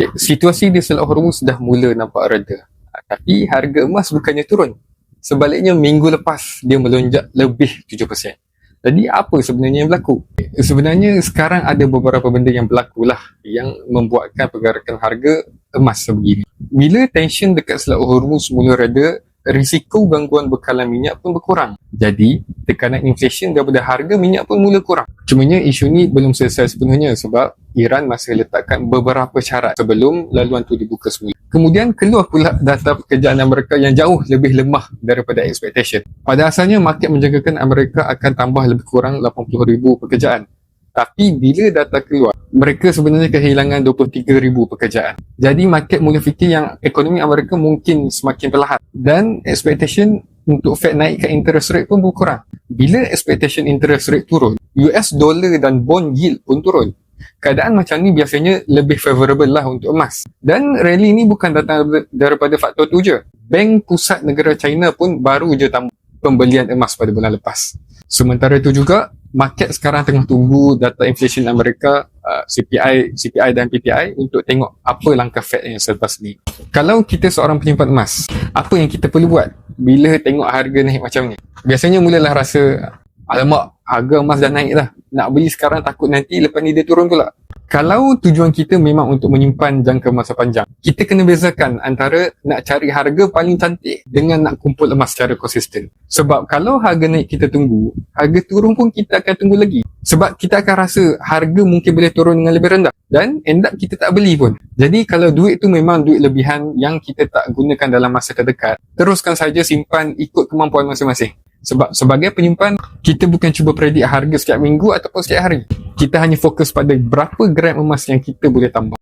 Okay, situasi di Selat Hormuz dah mula nampak reda. Tapi harga emas bukannya turun. Sebaliknya minggu lepas dia melonjak lebih 7%. Jadi apa sebenarnya yang berlaku? Sebenarnya sekarang ada beberapa benda yang berlaku lah yang membuatkan pergerakan harga emas sebegini. Bila tension dekat Selat Hormuz mula reda, risiko gangguan bekalan minyak pun berkurang. Jadi, tekanan inflation daripada harga minyak pun mula kurang. Cumanya isu ni belum selesai sepenuhnya sebab Iran masih letakkan beberapa syarat sebelum laluan tu dibuka semula. Kemudian keluar pula data pekerjaan Amerika yang jauh lebih lemah daripada expectation. Pada asalnya, market menjangkakan Amerika akan tambah lebih kurang 80,000 pekerjaan. Tapi bila data keluar, mereka sebenarnya kehilangan 23,000 pekerjaan. Jadi market mula fikir yang ekonomi Amerika mungkin semakin perlahan. Dan expectation untuk Fed naikkan interest rate pun berkurang. Bila expectation interest rate turun, US dollar dan bond yield pun turun. Keadaan macam ni biasanya lebih favorable lah untuk emas. Dan rally ni bukan datang daripada faktor tu je. Bank Pusat Negara China pun baru je tambah pembelian emas pada bulan lepas. Sementara itu juga, market sekarang tengah tunggu data inflation Amerika, CPI dan PPI untuk tengok apa langkah Fed yang selepas ni. Kalau kita seorang penyimpan emas, apa yang kita perlu buat bila tengok harga naik macam ni? Biasanya mulalah rasa, alamak, harga emas dah naik lah. Nak beli sekarang takut nanti lepas ni dia turun pula. Kalau tujuan kita memang untuk menyimpan jangka masa panjang, kita kena bezakan antara nak cari harga paling cantik dengan nak kumpul emas secara konsisten. Sebab kalau harga naik kita tunggu, harga turun pun kita akan tunggu lagi. Sebab kita akan rasa harga mungkin boleh turun dengan lebih rendah. Dan end up kita tak beli pun. Jadi kalau duit tu memang duit lebihan yang kita tak gunakan dalam masa terdekat, teruskan saja simpan ikut kemampuan masing-masing. Sebab sebagai penyimpan, kita bukan cuba predik harga setiap minggu ataupun setiap hari. Kita hanya fokus pada berapa gram emas yang kita boleh tambah.